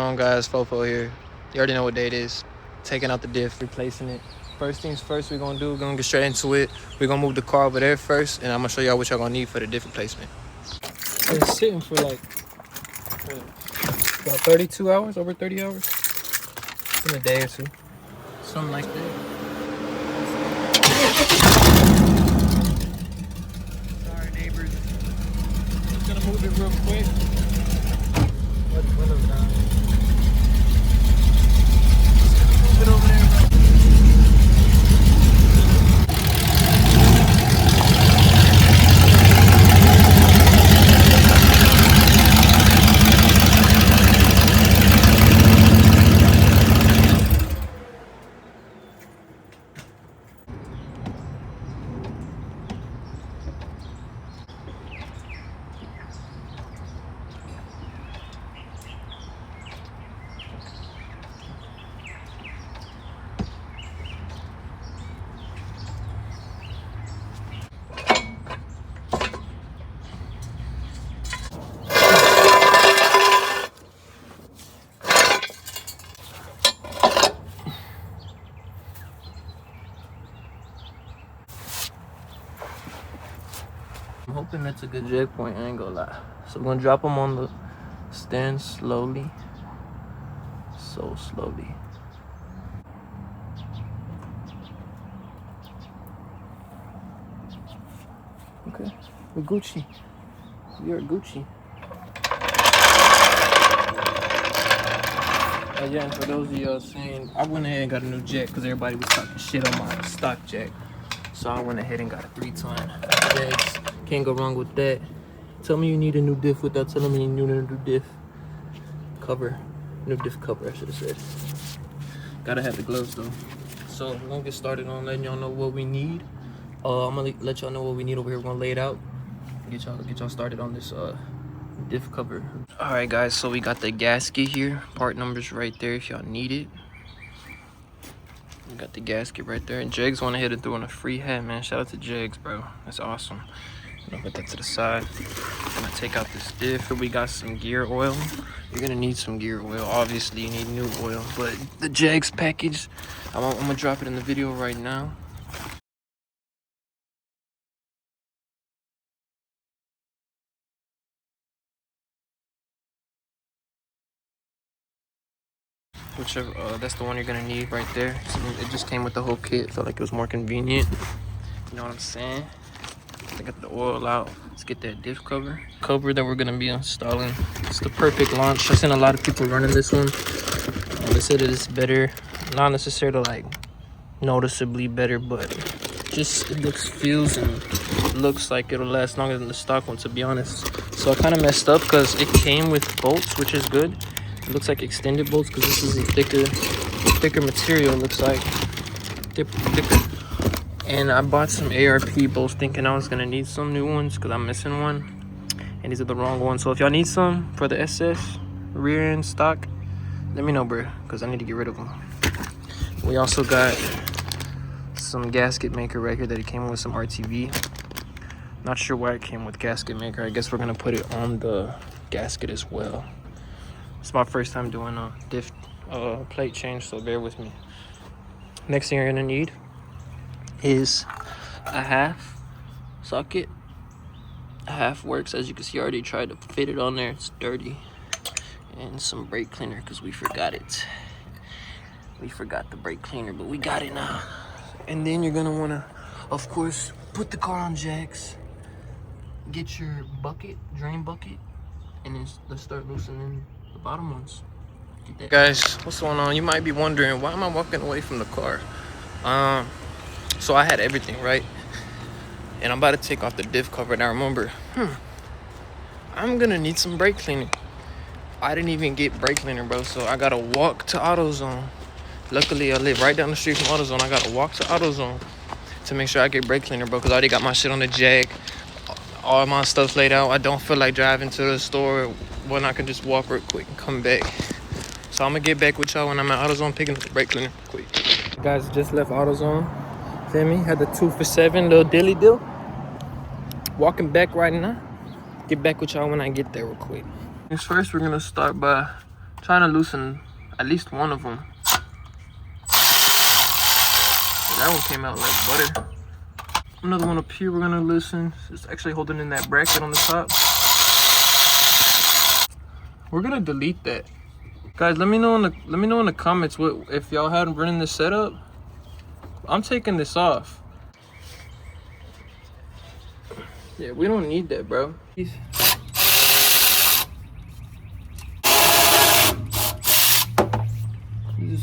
on, guys? Fofo here. You already know what day it is. Taking out the diff, replacing it. First things first, we're gonna get straight into it. We're gonna move the car over there first, and I'm gonna show y'all what y'all gonna need for the diff replacement. Been sitting for like about 32 hours, over 30 hours. In a day or two, something like that. Sorry, neighbors. Just gonna move it real quick. Let the windows down. Move it over there, bro. I'm hoping that's a good jag point, I ain't gonna lie. So we're gonna drop them on the stand slowly. So slowly. Okay, we're Gucci. We are Gucci. Yeah, and for those of y'all saying, I went ahead and got a new jack because everybody was talking shit on my stock jack. So I went ahead and got a 3-ton jacks. Can't go wrong with that. Tell me you need a new diff without telling me you need a new diff cover. New diff cover, I should have said. Gotta have the gloves though. So we're gonna get started on letting y'all know what we need. I'm gonna let y'all know what we need over here. We're gonna lay it out. Get y'all started on this diff cover. All right, guys. So we got the gasket here. Part numbers right there if y'all need it. We got the gasket right there. And Jegs went ahead and threw in a free hat, man. Shout out to Jegs, bro. That's awesome. I'm gonna put that to the side. I'm gonna take out this diff. We got some gear oil. You're gonna need some gear oil. Obviously, you need new oil. But the Jegs package, I'm gonna drop it in the video right now. Whichever, that's the one you're gonna need right there. So it just came with the whole kit. Felt like it was more convenient. You know what I'm saying? I got the oil out. Let's get that diff cover that we're gonna be installing. It's the perfect launch. I've seen a lot of people running this one. They said that it's better, not necessarily like noticeably better, but just it feels and looks like it'll last longer than the stock one, to be honest. So I kind of messed up because it came with bolts, which is good. It looks like extended bolts because this is a thicker material. Looks like thicker. And I bought some ARP bolts thinking I was gonna need some new ones because I'm missing one, and these are the wrong ones. So if y'all need some for the SS rear end stock, let me know, bro, because I need to get rid of them. We also got some gasket maker right here that it came with some RTV. Not sure why it came with gasket maker. I guess we're gonna put it on the gasket as well. It's my first time doing a diff plate change, so bear with me. Next thing you're gonna need is a half socket. A half works. As you can see, I already tried to fit it on there. It's dirty. And some brake cleaner because we forgot it. We forgot the brake cleaner, but we got it now. And then you're gonna wanna, of course, put the car on jacks. Get your bucket, drain bucket, and then let's start loosening the bottom ones. Guys, what's going on? You might be wondering, why am I walking away from the car? So I had everything, right? And I'm about to take off the diff cover. Now remember, I'm gonna need some brake cleaning. I didn't even get brake cleaner, bro, so I gotta walk to AutoZone. Luckily, I live right down the street from AutoZone. I gotta walk to AutoZone to make sure I get brake cleaner, bro, because I already got my shit on the jag. All my stuff's laid out. I don't feel like driving to the store when I can just walk real quick and come back. So I'm gonna get back with y'all when I'm at AutoZone picking up the brake cleaner quick. Guys, just left AutoZone. Feel me? Had the 2 for $7 little dilly deal. Walking back right now. Get back with y'all when I get there real quick. First, we're gonna start by Trying to loosen at least one of them. That one came out like butter. Another one up here we're gonna loosen. It's actually holding in that bracket on the top. We're gonna delete that. Guys, let me know in the comments what if y'all hadn't running this setup. I'm taking this off. Yeah, we don't need that, bro. These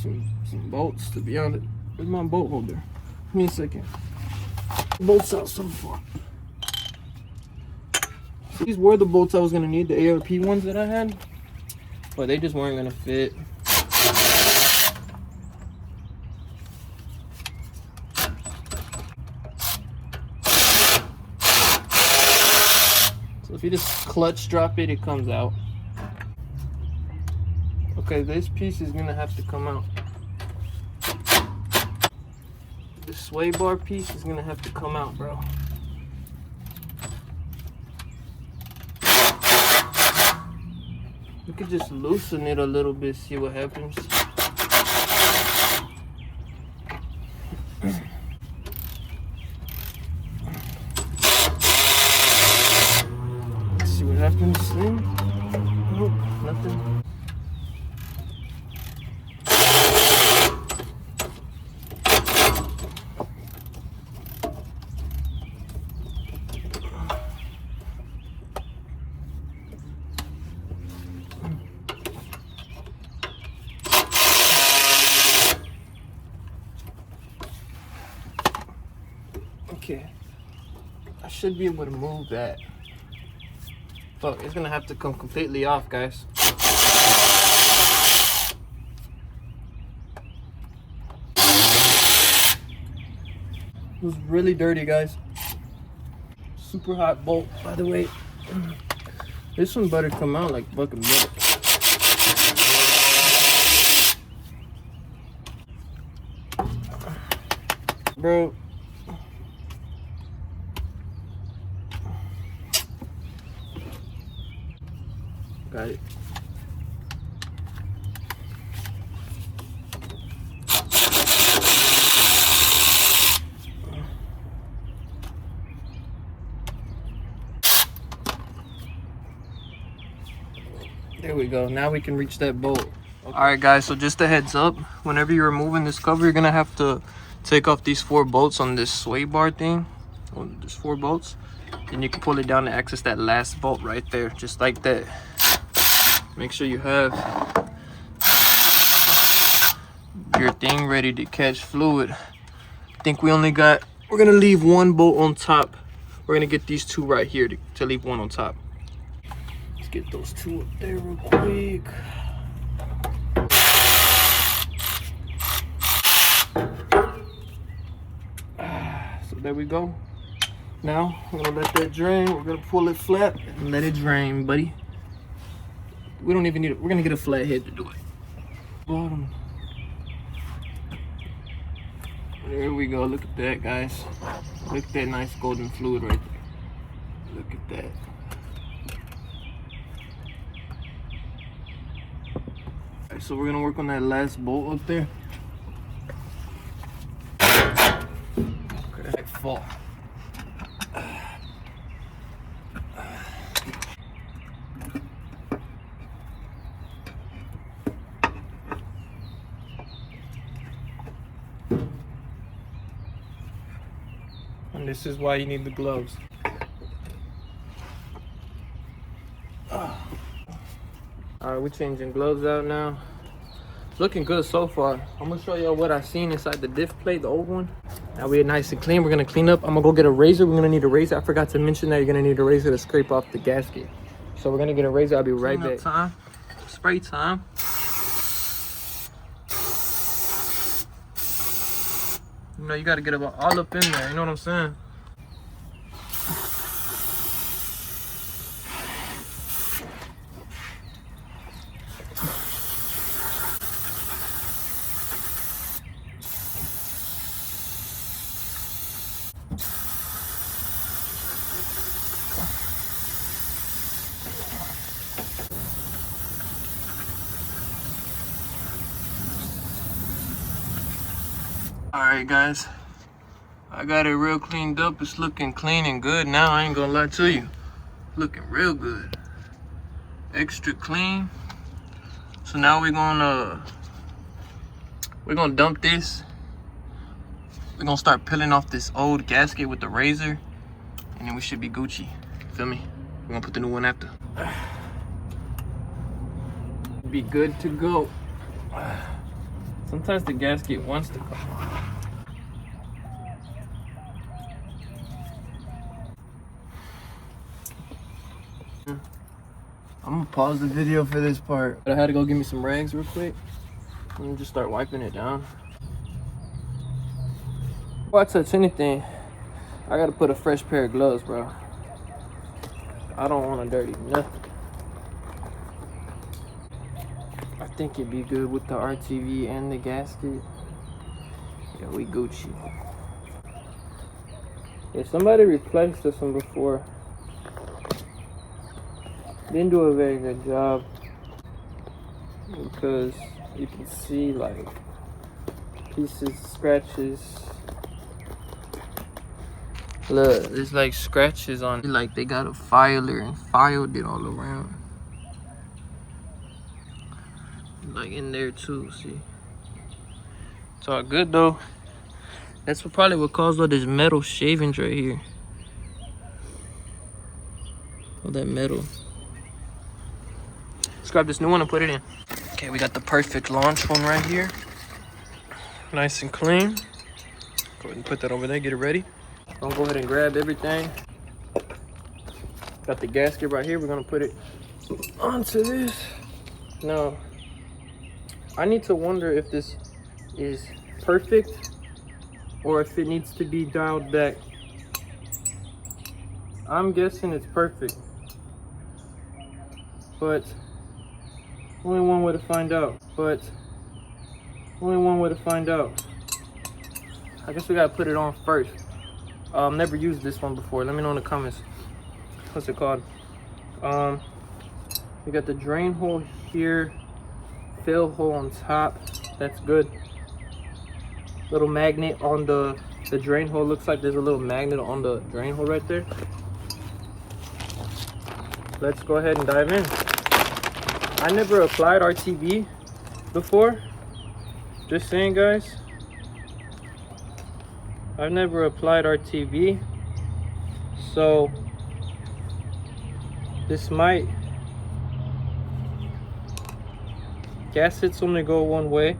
are some bolts, to be honest. Where's my bolt holder? Give me a second. Bolts out so far. So these were the bolts I was gonna need, the ARP ones that I had, but they just weren't gonna fit. So if you just clutch drop it, it comes out. Okay, this piece is gonna have to come out. The sway bar piece is gonna have to come out, bro. You could just loosen it a little bit, see what happens. Let's see what happens then. Nope, nothing. Okay, I should be able to move that. Fuck, it's gonna have to come completely off, guys. It was really dirty, guys. Super hot bolt, by the way. This one better come out like fucking milk. Bro. Got it. There we go. Now we can reach that bolt. Okay. All right, guys. So just a heads up, whenever you're removing this cover, you're gonna have to take off these 4 bolts on this sway bar thing. Oh, there's 4 bolts. Then you can pull it down to access that last bolt right there, just like that. Make sure you have your thing ready to catch fluid. I think we're gonna leave 1 bolt on top. We're gonna get these 2 right here to leave 1 on top. Let's get those 2 up there real quick. So there we go. Now we're gonna let that drain. We're gonna pull it flat and let it drain, buddy. We don't even need it. We're gonna get a flat head to do it. Bottom. There we go. Look at that, guys. Look at that nice golden fluid right there. Look at that. Alright, so we're gonna work on that last bolt up there. Okay, fall. And this is why you need the gloves. Alright, we're changing gloves out now. It's looking good so far. I'm gonna show y'all what I seen inside the diff plate, the old one. Now we're nice and clean. We're gonna clean up. I'm gonna go get a razor. We're gonna need a razor. I forgot to mention that you're gonna need a razor to scrape off the gasket. So we're gonna get a razor. I'll be right back. Time. Spray time. You know, you gotta get all up in there. You know what I'm saying? Alright guys, I got it real cleaned up. It's looking clean and good now. I ain't gonna lie to you. Looking real good. Extra clean. So now we're gonna dump this. We're gonna start peeling off this old gasket with the razor, and then we should be Gucci. Feel me? We're gonna put the new one after. Be good to go. Sometimes the gasket wants to come off. I'm gonna pause the video for this part. But I had to go get me some rags real quick. Let me just start wiping it down. Before I touch anything, I gotta put a fresh pair of gloves, bro. I don't want to dirty nothing. I think it'd be good with the RTV and the gasket. Yeah, we Gucci. Yeah, somebody replaced this one before. Didn't do a very good job because you can see like pieces, scratches. Look, there's like scratches on it. Like they got a filer and filed it all around. Like in there too, see? It's all good though. That's what probably what caused all this metal shavings right here. All that metal. Let's grab this new one and put it in. Okay, we got the perfect launch one right here. Nice and clean. Go ahead and put that over there, get it ready. I'll go ahead and grab everything. Got the gasket right here. We're gonna put it onto this. Now, I need to wonder if this is perfect or if it needs to be dialed back. I'm guessing it's perfect, but only one way to find out. I guess we gotta put it on first. Never used this one before. Let me know in the comments. What's it called? We got the drain hole here, fill hole on top. That's good. Little magnet on the drain hole. Looks like there's a little magnet on the drain hole right there. Let's go ahead and dive in. I never applied RTV before. Just saying, guys. I've never applied RTV, so this might, gaskets only go one way.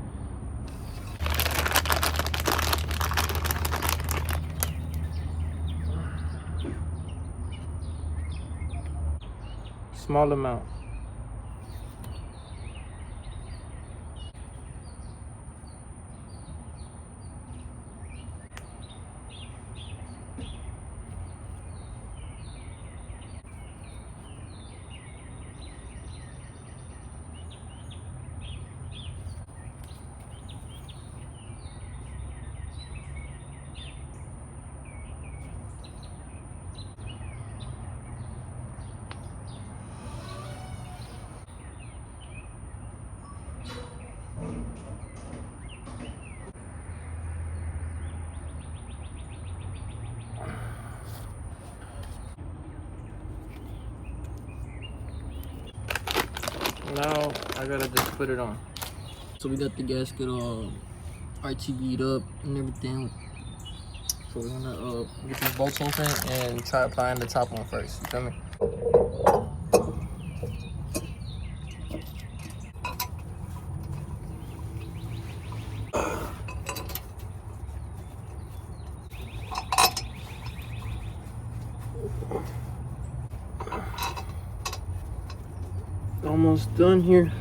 Small amount. Now I gotta just put it on. So we got the gasket all RTV'd up and everything. So we're gonna get these bolts open and try applying the top one first. You feel me? Almost done here.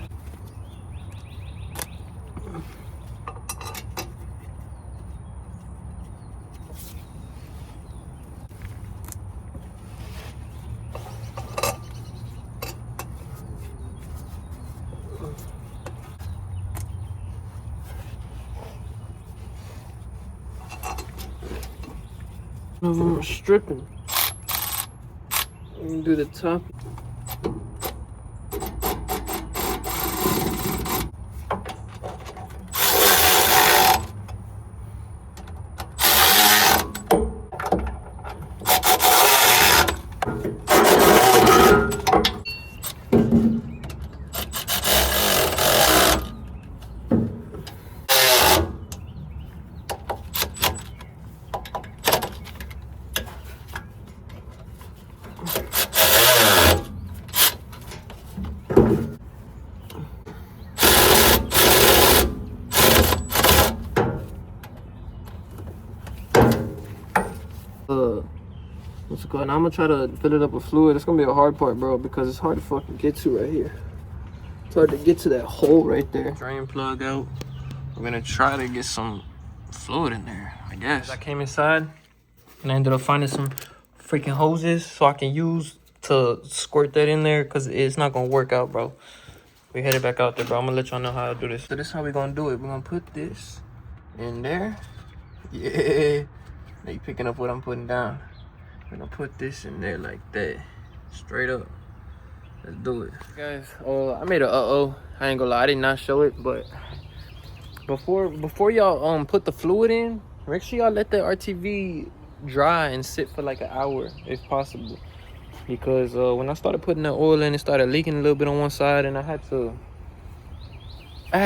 Some of them are stripping. Let me do the top. What's it called? And I'm gonna try to fill it up with fluid. It's gonna be a hard part, bro, because it's hard to fucking get to right here. It's hard to get to that hole right there. Drain plug out. We're gonna try to get some fluid in there, I guess. I came inside and I ended up finding some freaking hoses so I can use to squirt that in there, because it's not gonna work out, bro. We headed back out there, bro. I'm gonna let y'all know how to do this. So this is how we gonna do it. We're gonna put this in there. Yeah. Now you picking up what I'm putting down. We're gonna put this in there like that. Straight up. Let's do it. Guys, I made a I ain't gonna lie, I did not show it, but before y'all put the fluid in, make sure y'all let the RTV dry and sit for like an hour if possible. Because when I started putting the oil in, it started leaking a little bit on one side, and I had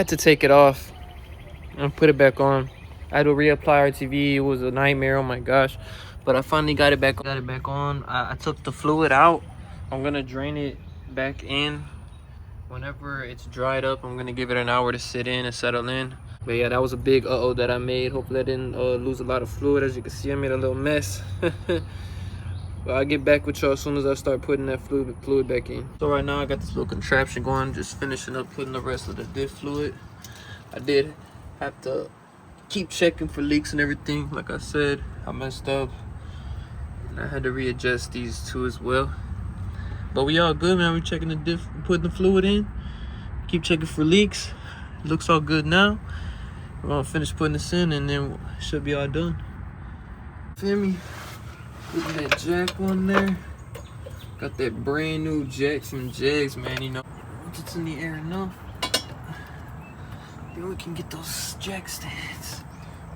to take it off and put it back on. I had to reapply RTV. It was a nightmare, oh my gosh. But I finally got it back on. I took the fluid out. I'm gonna drain it back in. Whenever it's dried up, I'm gonna give it an hour to sit in and settle in. But yeah, that was a big that I made. Hopefully I didn't lose a lot of fluid. As you can see, I made a little mess. But I'll get back with y'all as soon as I start putting that fluid back in. So right now I got this little contraption going, just finishing up putting the rest of the diff fluid. I did have to keep checking for leaks and everything. Like I said, I messed up. And I had to readjust these two as well. But we all good, man. We checking the diff, putting the fluid in. Keep checking for leaks. It looks all good now. We're gonna finish putting this in and then it should be all done. Feel me? Putting that jack on there. Got that brand new jack from Jegs, man. You know, once it's in the air enough, then we can get those jack stands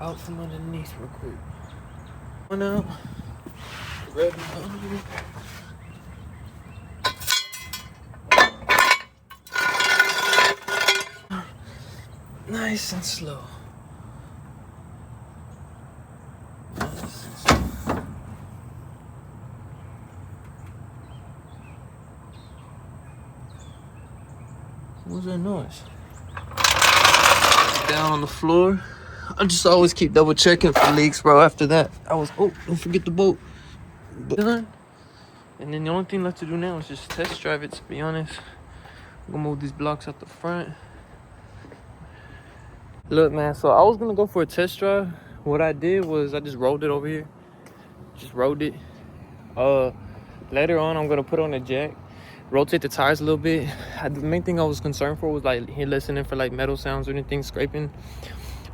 out from underneath real quick. One out. Grab it. Nice and slow. What's that noise? Down on the floor. I just always keep double checking for leaks, bro. After that, don't forget the bolt. Done. And then the only thing left to do now is just test drive it, to be honest. I'm gonna move these blocks out the front. Look, man, so I was gonna go for a test drive. What I did was I just rolled it over here. Just rolled it. Later on, I'm gonna put on a jack, rotate the tires a little bit. The main thing I was concerned for was like listening for like metal sounds or anything scraping.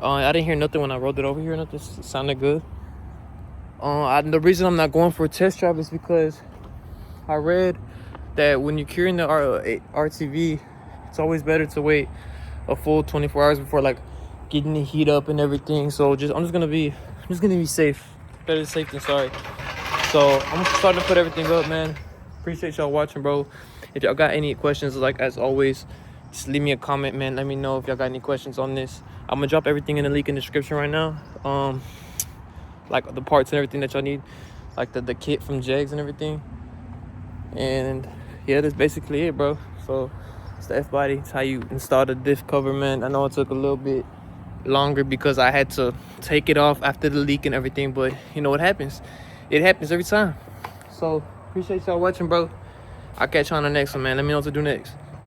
I didn't hear nothing when I rolled it over here. Nothing sounded good. The reason I'm not going for a test drive is because I read that when you're curing the RTV, it's always better to wait a full 24 hours before like getting the heat up and everything. So I'm just gonna be safe. Better safe than sorry. So I'm starting to put everything up, man. Appreciate y'all watching, bro. If y'all got any questions, like as always, just leave me a comment, man. Let me know if y'all got any questions on this. I'm gonna drop everything in the link in the description right now. Like the parts and everything that y'all need, like the kit from Jegs and everything. And yeah, that's basically it, bro. So it's the fbody. It's how you install the diff cover, man. I know it took a little bit longer because I had to take it off after the leak and everything, but you know what happens? It happens every time. So appreciate y'all watching, bro. I'll catch you on the next one, man. Let me know what to do next.